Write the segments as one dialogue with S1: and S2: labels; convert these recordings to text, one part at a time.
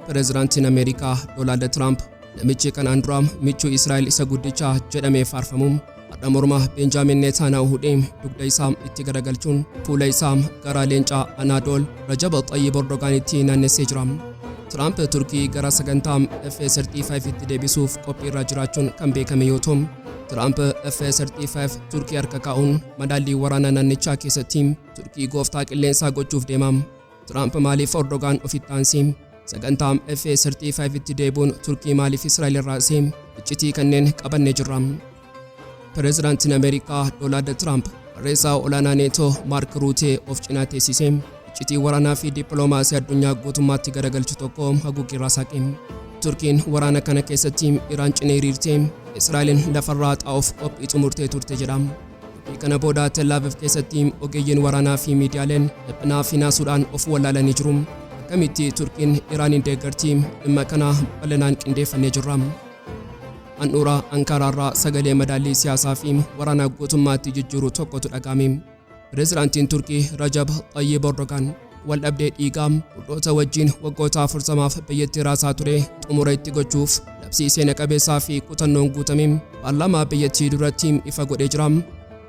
S1: Pireezidaantiin Ameerikaa Doonaald Tiraamp namichi kanaan dura michuu Israa'el isa guddichaa jedhamee faarfamuun har'a morma Benjaamin Netanyaahuu hudhee dugda isaa itti garagalchuun fuula isaa gara leencaa Anaadool Rajab Xayyib Erdogaanitti naannessee jira. Tiraamp Turkii gara sagantaa F-35 itti deebisuuf qophiirra jiraachuun kan beekame yoo ta'u, Tiraamp F-35 Turkii harka kaa'uun madaallii waraanaa naannichaa keessatti Turkii gooftaa qilleensaa gochuuf deema. Tiraamp maaliif Erdogaan ofitti aansee sagantaa F-35 itti deebuun Turkii maaliif Israa'el irraa iccitii kanneen qabannee jirra. Pireezidaantiin Ameerikaa Doonaald Tiraamp barreessaa olaanaa neetoo Maark Ruutee of cinaa teessisee iccitii waraanaa fi dippiloomaasii addunyaa guutummaatti garagalchu tokko haguuggirraa saaqe. Turkiin waraana kana keessatti Iraan cinee hiriirtee Israa'elin lafarraa xaa'uuf qophii xumurtee turte jedhama. Kana booda Tel Aviv keessatti ogeeyyiin waraanaa fi miidiyaaleen dhiphinaa fi naasuudhaan of wallaalanii jiru. Akkamitti Turkiin Iraaniin deeggartii dhimma kana bal'inaan qindeeffannee jirra. Handhuura Ankaraarraa sagalee madaallii siyaasaa fi waraanaa guutummaatti jijjiiru tokkotu dhagahame. Pireezidaantiin Turkii Rajab Xayyib Erdogaan waldhabdee dhiigaa hudhoota wajjin waggoota 40 biyyattii raasaa ture xumura itti gochuuf labsii seena qabeessaa fi kutannoon guutame paarlaamaa biyyattii duratti ifa godhee jira.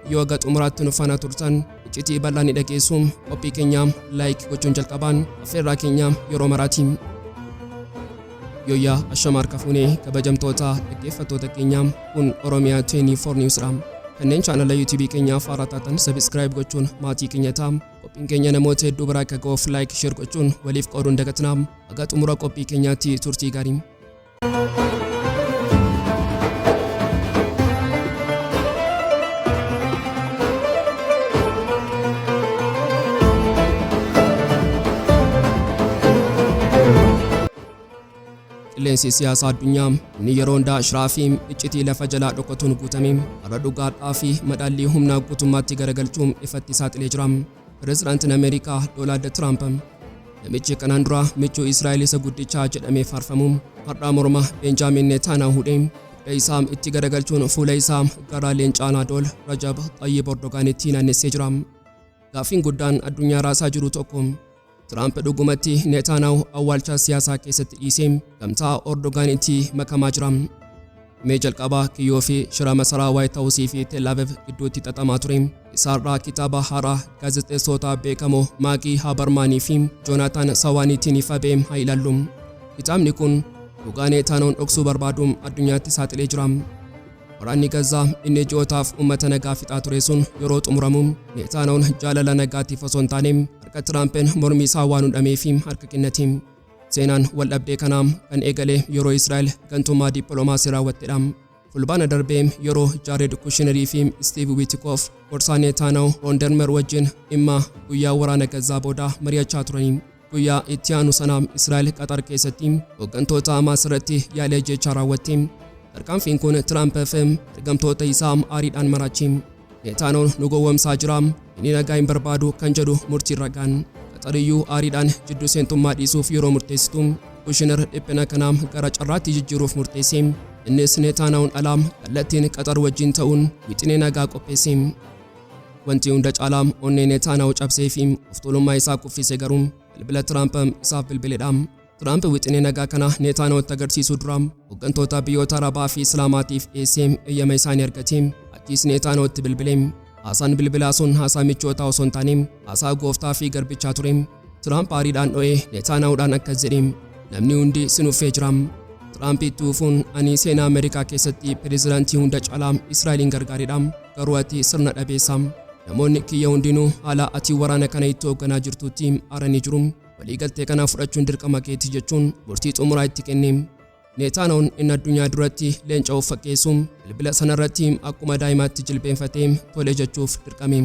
S1: Yoo aga xumuraatti nu faana turtan iccitii bal'aa ni dhageessu. Qophii keenya laayik gochuun jalqabaan affeerraa keenya yeroo maraati. Yooyaa Ashamaar Kafuunee kabajamtoota dhaggeeffattoota keenya kun Oromiyaa 24 News'dha. Kanneen chaanala YouTube keenyaaf haaraa taatan subscribe gochuun maatii keenya ta'a. Qophiin keenya namoota hedduu biraa akka ga'uuf like share gochuun waliif qooduun dagatinaa. Aga xumura qophii keenyaatti turtii gaarii. Qilleensi siyaasaa addunyaa inni yeroo hundaa shiraa fi iccitii lafa jalaa dhokkatuun guutame har'a dhugaadhaa fi madaallii humnaa guutummaatti garagalchuun ifatti saaxilee jira. Pireezidaantiin Ameerikaa Doonaald Tiraamp namichi kanaan dura michuu Israa'el isa guddichaa jedhamee faarfamuun har'a morma Benjaamin Netanyaahuu hudhee dugda isaa itti garagalchuun fuula isaa gara leencaa Anaadool Rajab Xayyib Erdogaanitti naannessee jira. Gaaffiin guddaan addunyaa raasaa jiru tokko Tiraamp dhugumatti Netanyaahuu awwaalcha siyaasaa keessatti dhiisee gamtaa Erdogaanitti makamaa jira. Mee jalqabaa kiyyoo fi shira masaraa White House fi Tel Aviv gidduutti xaxamaa ture. Isaarraa kitaaba haaraa gaazexeessota beekamoo Maagii Habermaanii fi Joonaatan Sawaaniitiin ifa ba'e haa ilaallu. Kitaabni kun dhugaa Netanyaahuu dhoksuu barbaadu addunyaatti saaxilee jira. Waraanni Gazaa inni ji'ootaaf uummata nagaa fixaa ture sun yeroo xumuramu Netanyaahuu jaalala nagaatiif osoo hin taane harka Tiraampiin mormii isaa waan hudhamee fi harka kennate. Seenaan waldhabdee kanaa kan eegale yeroo Israa'el gantummaa dippiloomaasii raawwattedha. Fulbaana darbee yeroo Jared Kushner fi Steve Witkoff gorsaa Netanyaahuu Ron Dermer wajjin dhimma guyyaa waraana Gazaa booda mari'achaa turanii. Guyyaa itti aanu sana Israa'el Qatar keessatti hooggantoota Hamaas irratti yaalii ajjeechaa raawwatte. Tarkaanfiin kun Tiraamp fi ergamtoota isaa aariidhaan maraache. Netanyaahuu nu gowwoomsaa jira, inni nagaa hin barbaadu kan jedhu murtii ragaan. Qaxariyyuu aariidhaan jidduu seentummaa dhiisuuf yeroo murteessitu Kushner dhiphina kanaa gara carraatti jijjiiruuf murteesse. Innis Netanyaahuu alaa kallattiin Qatar wajjin ta'uun wixinee nagaa qopheesse. Wanti hunda caalaa onnee Netanyaahuu cabsee fi of tuulummaa isaa kuffise garuu bilbila Tiraamp isaaf bilbiledha. Tiraamp wixinee nagaa kana Netanyaahuu agarsiisuu dura hooggantoota biyyoota Arabaa fi Islaamaatiif dhiyeessee eeyyama isaanii argate. Achiis Netanyaahuu bilbile. Haasaan bilbilaa sun haasaa michoota osoo hin taane haasaa gooftaa fi garbichaa ture. Tiraamp aariidhaan dho'ee Netanyaahuu akkas jedhe, namni hundi sinuffee jira. Tiraamp itti fufuun ani seenaa Ameerikaa keessatti pireezidaantii hunda caalaa Israa'elin gargaaredha. Garuu ati sirna dhabeessa. Namoonni kiyya hundinuu haala ati waraana kana itti hoogganaa jirtutti aaranii jiru. Waliigaltee kana fudhachuun dirqama keeti jechuun murtii xumuraa itti kenne. Netanyaahuu inni addunyaa duratti leenca of fakkeessuun bilbila sanarratti akkuma daa'imaatti jilbeenfatee tole jechuuf dirqame.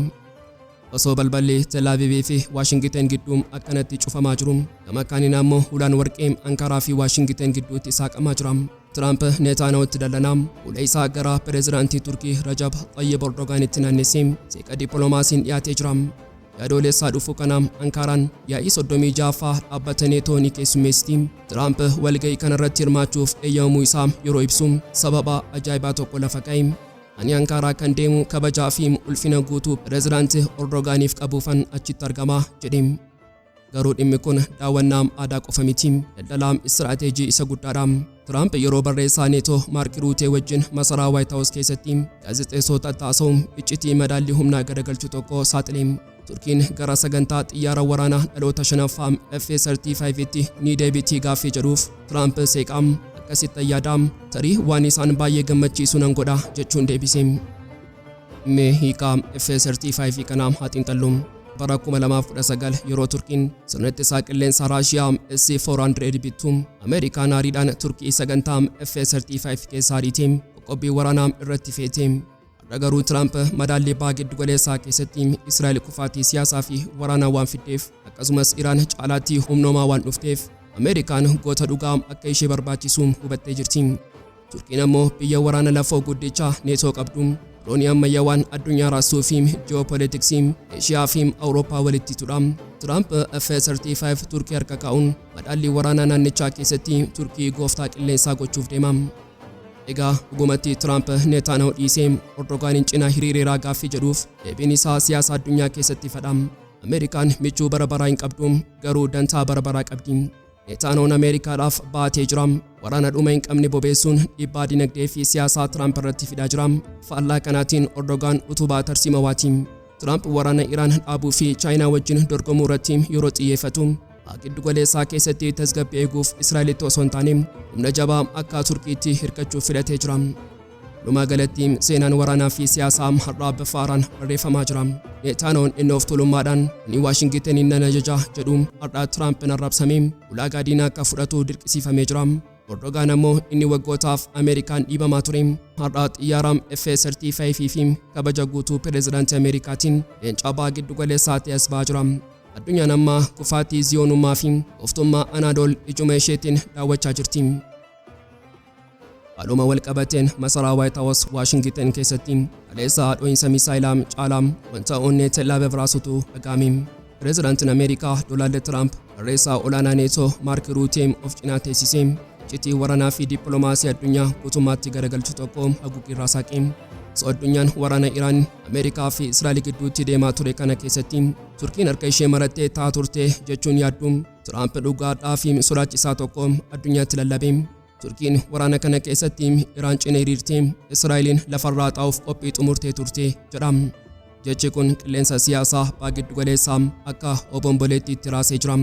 S1: Osoo balballi Tel Aviv fi Washington gidduu akkanatti cufamaa jiru, gama kaaniin ammoo ulaan warqee Ankaraa fi Washington gidduutti saaqamaa jira. Tiraamp Netanyaahuu dalanaa fuula isaa gara pireezidaantii Turkii Rajab Xayyib Erdogaanitti naannessee seeqa dippiloomaasiin dhiyaatee jira. Yaadolessaa dhufu kana Ankaraan yaa'ii 36ffaa dhaabbata neetoo ni keessummeessiti. Tiraamp walga'ii kanarratti hirmaachuuf eeyyamamuu isaa yeroo ibsu sababa ajaa'ibaa tokko lafa kaa'e. Ani Ankaraa kan deemu kabajaa fi ulfina guutuu pireezidaantii Erdogaaniif qabuufan achitti argama jedhe. Garuu dhimmi kun daawwannaam aadaa qofa miti. Daldalaam istiraatejii isa guddaadha. Trump yeroo barreessaa neetoo Maark Ruutee wajjin masaraa White House keessatti gaazexeessota taasisuun iccitii madaallii humnaa garagalchuu tokko saaxilee. Turkiin gara sagantaa xiyyaara waraanaa dhaloota shanaffaa F-35tti ni deebitii gaaffii jedhuuf Trump seeqaam akkasitti yaadaam tarii waan isaan baay'ee gammachiisu nan godha jechuun deebise. Mee hiikaa F-35 kanaam haa xiinxallu. Bara 2019 yeroo Turkiin sirna ittisaa qilleensa Raashiyaa S-400 bittu Ameerikaan aariidhaan Turkii sagantaa F-35 keessaa dhiite qoqqobbii waraanaa irratti feete. Garuu Trump madaallii ba'aa giddu galeessaa keessatti Israa'el kufaatii siyaasaa fi waraanaa waan fiddeef akkasumas Iraan caalaatti humnoomaa waan dhufteef Ameerikaan goota dhugaa akka ishee barbaachisu hubattee jirti. Turkiin ammoo biyya waraana lafoo guddichaa neetoo qabdu. Roonii ammayyaawaan addunyaa raasuu fi ji'oopolitiksii Eeshiyaa fi Awurooppaa walitti hidhuudha. Trump F-35 Turkii harka kaa'uun madaallii waraanaa naannichaa keessatti Turkii gooftaa qilleensaa gochuuf deema. Egaa dhugumatti Trump Netanyahu dhiisee Erdogaaniin cinaa hiriireeraa gaaffii jedhuuf deebiin isaa siyaasa addunyaa keessatti fadha. Ameerikaan michuu bara baraa hin qabdu garuu dantaa bara baraa qabdi. Netanyahuun Ameerikaadhaaf baatee jira. Waraana dhuma hin qabne bobeessuun dhiibbaa dinagdee fi siyaasaa Trump irratti fidaa jira. Faallaa kanaatiin Erdogaan utubaa tarsiima waati. Trump waraana Iraan dhaabuu fi Chaayinaa wajjin dorgomuu irratti yeroo xiyyeeffatu giddu galeessaa keessatti tasgabbii eeguuf Israa'elitti osoo hin taane humna jabaa akka Turkiitti hirkachuuf filatee jira. Lumaa galatti seenaan waraanaa fi siyaasaa har'aa bifa haaraan barreeffamaa jira. Netanyahuun inni of tuulummaadhaan ni Waashingitaniin nan ajaja jedhu har'aa Trump arrabsamee ulaagaa diinaa akka fudhatu dirqisiifamee jira. Erdogaan ammoo inni waggootaaf Ameerikaan dhiibamaa ture. Har'aa xiyyaaraan F-35 fi kabaja guutuu pireezidaantii Ameerikaatiin leencaa ba'aa giddu galeessaatti as ba'aa jira. Addunyaan amma kufaatii ziyoonummaa fi oftummaa Anaadool ijuma isheetiin daawwachaa jirti. Haaluma wal qabateen masaraa White House Washington keessatti kaleessa dho'iinsa misaayilaa caalaa wanta onnee Tel Aviv raasutu dhaga'ame. Pireezidaantiin Ameerikaa Doonaald Tiraamp barreessaa olaanaa neetoo Maark Ruutee of cinaa teessisee iccitii waraanaa fi dippiloomaasii addunyaa guutummaatti garagalchuu tokko haguuggirraa saaqe. Addunyaan waraana Iraan Ameerikaa fi Israa'el gidduutti deemaa ture kana keessatti Turkiin harka ishee marattee taa turte jechuun yaaddu Tiraamp dhugaadhaa fi sodaachisaa tokko addunyaatti lallabe. Turkiin waraana kana keessatti Iraan cina hiriirtee Israa'eliin lafarraa xaa'uuf qophii xumurtee turte jedha. Jechi kun qilleensa siyaasaa ba'aa giddu galeessaa akka obomboleetti itti raasee jira.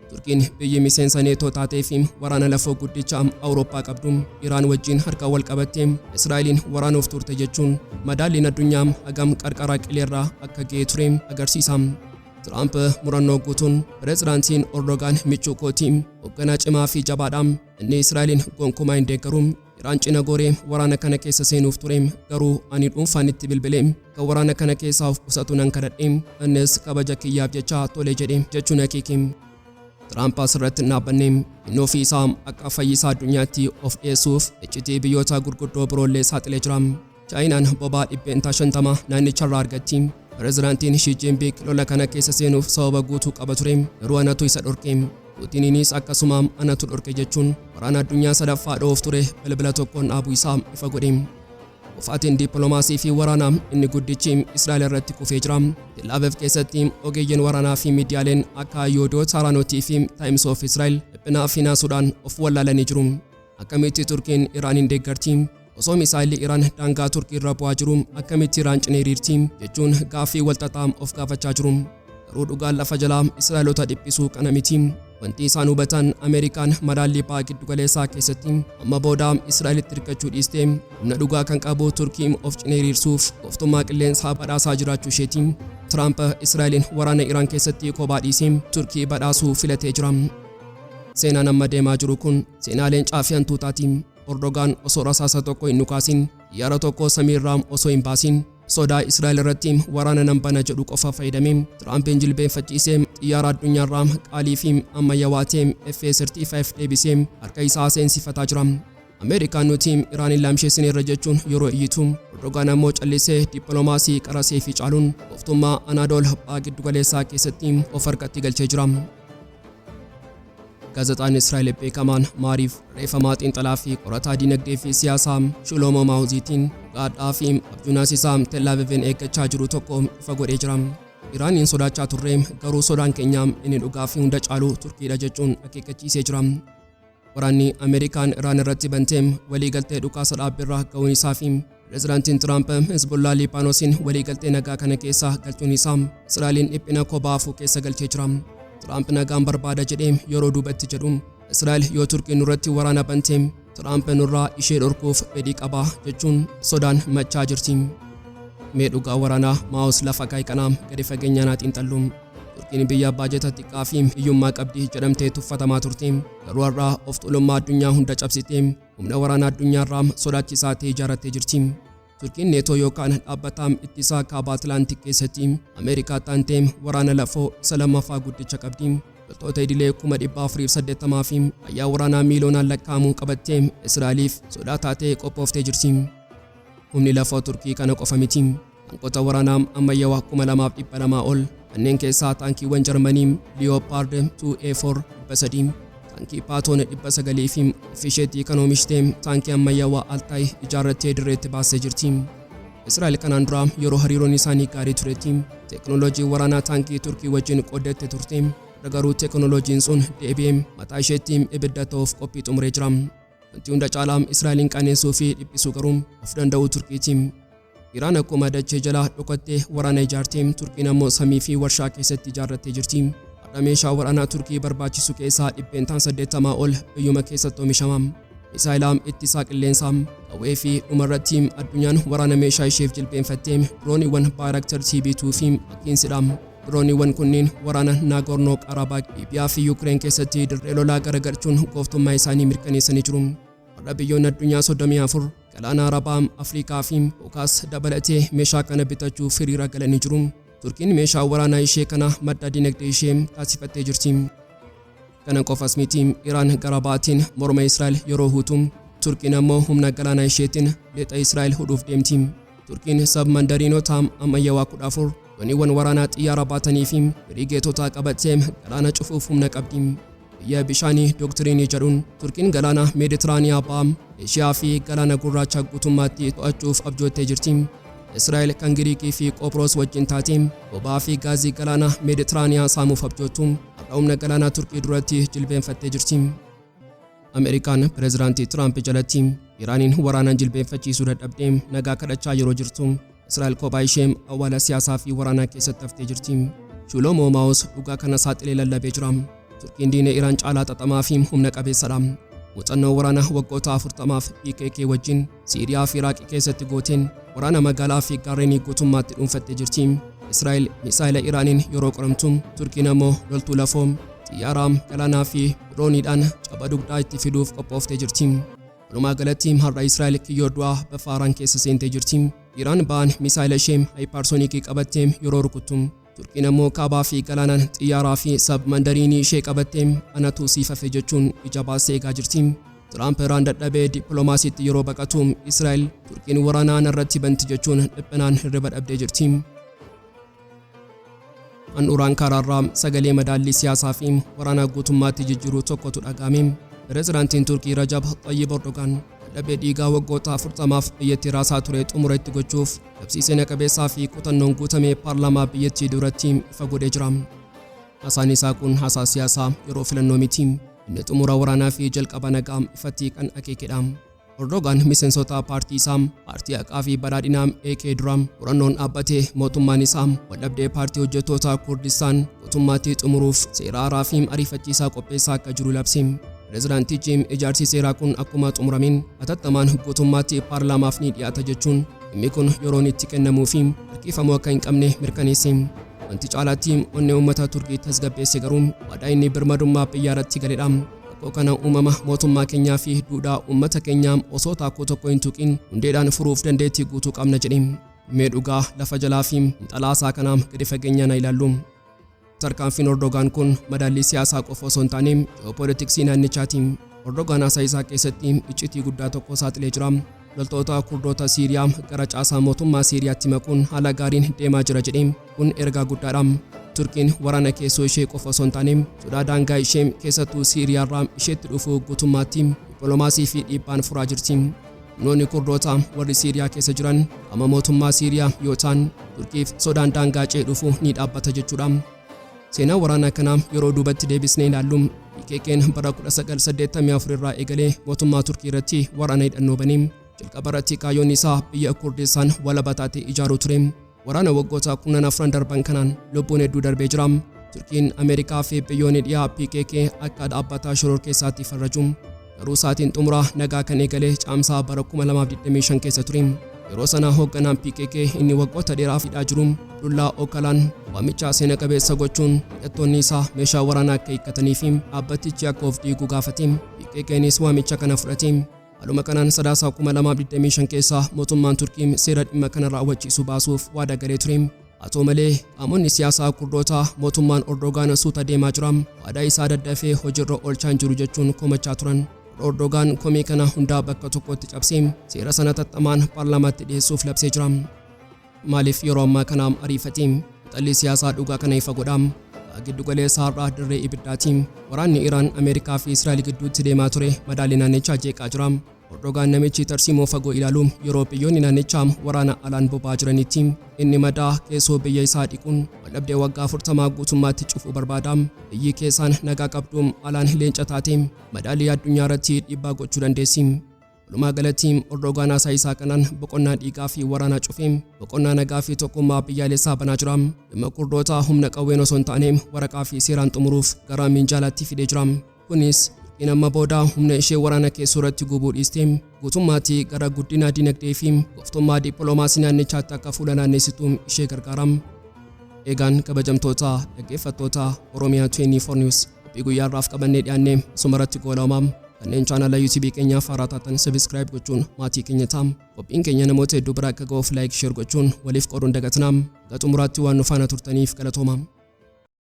S1: Turkiin biyyi miseensa neetoo taatee fi waraana lafoo guddicha Awurooppaa qabdu Iraan wajjin harka wal qabattee Israa'eliin waraanuuf turte jechuun madaalliin addunyaa hagam qarqara qileerraa akka ga'ee ture agarsiisa. Tiraamp murannoo guutuun pireezidaantiin Erdogaan michuu kootii hoogganaa cimaa fi jabaadha. Inni Israa'eliin gonkumaa hin deeggaru. Iraan cina goree waraana kana keessa seenuuf ture garuu ani dhuunfaan itti bilbilee kan waraana kana keessaa of qusatu nan kadhadhe innis kabaja kiyyaaf jecha tole jedhe jechuun akeeke. Tiraamp asirratti hin dhaabbanne inni ofii isaa akka fayyisaa addunyaatti of dhiyeessuuf iccitii biyyoota gurguddoo biroollee saaxilee jira. Chaayinaan boba'aa 50 naannicharraa argatti. Pireezidaantiin Xi Jinping lola kana keessa seenuuf sababa guutuu qaba ture garuu anatu isa dhorke. Puutiniinis akkasuma anatu dhorke jechuun waraana addunyaa sadaffaa dhoof ture bilbila tokkoon dhaabuu isaa ifa godhe. Kufaatiin dippiloomaasii fi waraanaa inni guddichi Israa'el irratti kufee jira. Tel Aviv keessatti ogeeyyiin waraanaa fi miidiyaaleen akka Yoodot Haaraanotii fi Times of Israel dhiphinaa fi naasuudhaan of wallaalanii jiru. Akkamitti Turkiin Iraaniin deeggarti? Osoo misaayilli Iraan daangaa Turkii irra bu'aa jiru akkamitti Iraan cina hiriirti jechuun gaaffii walxaxaa of gaafachaa jiru. Garuu dhugaan lafa jalaa Israa'eloota dhiphisuu kana miti. Wanti isaan hubatan Ameerikaan madaallii ba'aa giddu galeessaa keessatti amma booda Israa'elitti hirkachuu dhiistee humna dhugaa kan qabu Turkii of cina hiriirsuuf gooftummaa qilleensaa badhaasaa jiraachuu isheeti. Tiraamp Israa'eliin waraana Iraan keessatti kophaa dhiisee Turkii badhaasuu filatee jira. Seenaan amma deemaa jiru kun seenaa leencaa fi hantuutaati. Erdogaan osoo rasaasa tokko hin dhukaasin xiyyaara tokko samiirraa osoo hin baasin sodaa Israa'el irratti waraana nan bana jedhu qofa fayyadamee Tiraampiin jilbeenfachiisee xiyyaara addunyaarraa qaalii fi ammayyaawaa ta'e F-35 deebisee harka isaa seensifataa jira. Ameerikaan nuti Iraanin laamsheessineerra jechuun yeroo iyyitu Erdogaan ammoo callisee dippiloomaasii qarasee fi caaluun gooftummaa Anaadool ba'aa giddu galeessaa keessatti of harkatti galchee jira. Gaazexaan Israa'el beekamaan Maariif reeffamaa xiinxalaa fi qorataa dinagdee fi siyaasaa Shlomo Mauziitiin dhugaadhaa fi abjuunaas isaa Tel Aviviin eeggachaa jiru tokko ifa godhee jira. Iraaniin sodaachaa turre garuu sodaan keenya inni dhugaa fi hunda caalu Turkiidha jechuun akeekkachiisee jira. Waraanni Ameerikaan Iraan irratti banteem waliigaltee dhukaasa dhaabbiirraa ga'uun isaa fi Pireezidaantiin Tiraamp Hezbollah Libaanoosiin waliigaltee nagaa kana keessa galchuun isaa Israa'eliin dhiphina kobaafuu keessa galchee jira. Tiraamp nagaan barbaada jedhee yeroo duubatti jedhu Israa'el yoo Turkiin nurratti waraana banteem Tiraamp nurraa ishee dhorkuuf fedhii qaba jechuun sodaan machaa jirti. Mee dhugaa waraanaa maa'us lafa kaayiqanaa gadi fageenyaan xiinxallu. Turkiin biyya baajata xiqqaa fi hiyyummaa qabdi jedhamtee tuffatamaa turte. Garuu har'aa of tuulummaa addunyaa hunda cabsitee humna waraanaa addunyaarraa sodaachisaa ta'e ijaarrattee jirti. Turkiin neetoo yookaan dhaabbataa ittisaa kaaba Atlaantik keessatti Ameerikaa taantee waraana lafoo isa lammaffaa guddicha qabdi. Loltoota idilee 480 fi ayyaa waraanaa miiliyoonaan lakkaa'amu qabattee Israa'eliif sodaa taatee qophooftee jirti. Humni lafoo Turkii kana qofa miti. Tankota waraanaa ammayyaawaa 2200 ol kanneen keessaa taankiiwwan Jarmanii Leopard 2A4 300, taankii Paatoon 900 fi ofisheetii kan oomishtee taankii ammayyaawaa Altaayi ijaarrattee dirreetti baastee jirti. Israa'el kanaan dura yeroo hariiroon isaanii gaarii turetti teekinooloojii waraanaa taankii Turkii wajjin qooddette turte. Garuu teekinooloojiin sun deebi'ee mataa isheetti ibidda ta'uuf qophii xumuree jira. Wanti hunda caalaa Israa'elin qaneessuu fi dhiphisuu garuu of danda'uu Turkiiti. Iraan akkuma dachee jalaa dhokattee waraana ijaartee Turkiin ammoo samii fi warshaa keessatti ijaarrattee jirti. Har'a meeshaa waraanaa Turkii barbaachisu keessaa 80 ol biyyuma keessatti oomishama. Misaayilaa ittisaa qilleensaa qawwee fi dhumarratti addunyaan waraana meeshaa isheef jilbeenfattee dirooniiwwan Bayraktar TB2 fi Akiinsidha. Dirooniiwwan kunniin waraana Nagorno Karabakh Liibiyaa fi Yuukireen keessatti dirree lolaa garagalchuun gooftummaa isaanii mirkaneessanii jiru. Har'a biyyoonni addunyaa 34 galaana Arabaa, Afrikaa fi Kookaas dabalatee meeshaa kana bitachuuf hiriira galanii jiru. Turkiin meeshaa waraanaa ishee kana madda dinagdee ishee taasifattee jirti. Kana qofas miti, Iraan gara baatiin morma Israa'el yeroo huutu, Turkiin ammoo humna galaanaa isheetiin lixa Israa'el hudhuuf deemti. Turkiin sabmandariinota ammayyaawaa 14 dooniiwwan waraanaa xiyyaara baatanii fi firigeetota qabattee galaana cufuuf humna qabdi. Biyya bishaanii doktiriinii jedhuun Turkiin galaana Meeditiraaniyaa ba'a, Eeshiyaa fi galaana gurraacha guutummaatti to'achuuf abjoottee jirti. Israa'el kan Giriikii fi Qoophiroos wajjin taatee boba'aa fi gaazii galaana Meeditiraaniyaa saamuuf abjoottu har'a humna galaanaa Turkii duratti jilbeenfattee jirti. Ameerikaan Pireezidaantii Tiraamp jalatti Iraaniin waraanaan jilbeenfachiisuu dadhabdee nagaa kadhachaa yeroo jirtu Israa'el kophaa ishee awwaala siyaasaa fi waraanaa keessatti haftee jirti. Shulomo Maawus dhugaa kana saaxilee lallabee jira. Turkiin diina Iraan caalaa xaxamaa fi humna qabeessadha. Muuxannoo waraanaa waggoota 40f PKK wajjin Siiriyaa fi Iraaq keessatti gooteen waraana magaalaa fi gaarreenii guutummaatti dhuunfattee jirti. Israa'el misaayila Iraaniin yeroo qoramtu, Turkiin ammoo loltuu lafoo, xiyyaaraa, galaanaa fi dirooniidhaan caba dugdaa itti fiduuf qophooftee jirti. Walumaa galatti har'a Israa'el kiyyoo du'aa Bafaaraan keessa seentee jirti. Iraan ba'aan misaayila ishee haayipaarsoonikii qabattee yeroo rukuttu, Turkiin ammoo kaabaa fi galaanaan xiyyaaraa fi sabmandariinii ishee qabattee anatu siifafe jechuun ija baastee eegaa jirti. Tiraamp Iraan dadhabee dippiloomaasiitti yeroo baqatu, Israa'el Turkiin waraanaan irratti banti jechuun dhiphinaan hirriba dhabdee jirti. Handhuuraan karaarraa sagalee madaallii siyaasaa fi waraanaa guutummaatti jijjiiruu tokkotu dhaga'ame. Pireezidaantiin Turkii Rajab Tayyip Erdogan dadhabee dhiigaa waggoota 40f biyyattii raasaa ture xumura itti gochuuf labsii seena qabeessaa fi qotannoon guutamee paarlaamaa biyyattii duratti ifa godhee jira. Haasaan isaa kun haasaa siyaasaa yeroo filannoo miti. Inni xumura waraanaa fi jalqaba nagaa ifatti kan akeekedha. Erdogan miseensota paartii isaa paartii haqaa fi badhaadhinaa AK dura qorannoon dhaabbatee mootummaan isaa waldhabdee paartii hojjettoota Kurdistaan guutummaatti xumuruuf seera haaraa fi ariifachiisaa qopheessaa akka jiru labse. Pireezidaantichi ijaarsi seeraa kun akkuma xumuramin hatattamaan guutummaatti paarlaamaaf ni dhiyaata jechuun dhimmi kun yeroon itti kennamuu fi harkifamuu akka hin qabne mirkaneesse. Wanti caalaatti onnee uummata Turkii tasgabbeesse garuu waadaa inni birmadummaa biyyaa irratti galedha. Rakkoo kana uumama mootummaa keenyaa fi duudhaa uummata keenyaa osoo taakkoo tokko hin tuqin hundeedhaan furuuf dandeettii guutuu qabna jedhe. Mee dhugaa lafa jalaa fi xalaasaa kanaa gadi fageenyaan ilaallu. Tarkaanfiin Erdogan kun madaallii siyaasaa qofa osoo hin taane ji'oopolitiksii naannichaati. Erdogan haasaa isaa keessatti iccitii guddaa tokko saaxilee jira. Loltoota Kurdoota Siiriyaa gara caasaa mootummaa Siiriyaatti makuun haala gaariin deemaa jira jedhee kun ergaa guddaadha. Turkiin waraana keessoo ishee qofa osoo hin taane sodaa daangaa ishee keessattuu Siiriyaarraa isheetti dhufu guutummaatti dippiloomaasii fi dhiibbaan furaa jirti. humnoonni Kurdootaa warri Siiriyaa keessa jiran qaama mootummaa Siiriyaa yoo ta'an Turkiif sodaan daangaa ce'ee dhufu ni dhaabbata jechuudha. Seenaa waraanaa kanaa yeroo duubatti deebisnee ilaallu PKK'n bara 1984 irraa eegalee mootummaa Turkii irratti waraana hidhannoo banee jalqaba irratti kaayyoon isaa biyya Kurdistaan walaba taatee ijaaruu ture. Waraana waggoota 14 darban kanaan lubbuun hedduu darbee jira. Turkiin Ameerikaa fi biyyoonni dhiyaa PKK akka dhaabbata shororkeessaatti farraju. Garuu saatiin xumuraa nagaa kan eegalee caamsaa bara 2025 keessa ture. Yeroo sana hoogganaan PKK inni waggoota dheeraaf hidhaa jiru Dullaa Okalaan waamicha seena qabeessa gochuun hidhattoonni isaa meeshaa waraanaa akka hiikkatanii fi dhaabbatichi akka of diiguu gaafate. PKKnis waamicha kana fudhate. Haaluma kanaan sadaasa 2025 keessa mootummaan Turkii seera dhimma kana raawwachiisuu baasuuf waadaa galee ture. Haa ta'u malee qaamonni siyaasaa Kurdootaa mootummaan Erdogan suuta deemaa jira. Waadaa isaa daddafee hojiirra oolchaa hin jiru jechuun komachaa turan. Erdogan komii kana hundaa bakka tokkotti cabsee seera sana xaxamaan paarlaamaatti dhiyeessuuf labsee jira. Maaliif yeroo ammaa kana ariifate? Xalli siyaasaa dhugaa kana ifa godha. Giddu galeessa har'aa dirree ibiddaatiin waraanni Iraan Ameerikaa fi Israa'el gidduutti deemaa ture madaalii naannichaa jeeqaa jira. Erdogan namichi tarsiimoo fagoo ilaalu yeroo biyyoonni naannichaa waraana alaan boba'aa jiranitti inni madaa keessoo biyya isaa dhiquun waldhabdee waggaa 40 guutummaatti cufuu barbaada. Biyyi keessaan nagaa qabdu alaan leenca taate madaalii addunyaa irratti dhiibbaa gochuu dandeessi. Walumaa galatti Erdogan haasaa isaa kanaan boqonnaa dhiigaa fi waraanaa cufee boqonnaa nagaa fi tokkummaa biyyaalessaa banaa jira. Dhimma Kurdootaa humna qawween osoo hin taane waraqaa fi seeraan xumuruuf gara minjaalaatti fidee jira. Kunis in amma booda humna ishee waraana keessoo irratti gubuu dhiistee guutummaatti gara guddina dinagdee fi gooftummaa dippiloomaasii naannichaatti akka fuula naannessitu ishee gargaara. Eegaan kabajamtoota dhaggeeffattoota Oromiyaa 24 News qophii guyyaarraaf qabannee dhiyaannee sumarratti goolabna. Kanneen chaanala YouTube keenyaaf haaraa taatan subscribe gochuun maatii keenya ta'aa. Qophiin keenya namoota hedduu bira akka ga'uuf like share gochuun waliif qooduun dagatinaa. Xumuraatti waan nu faana turtaniif galatooma.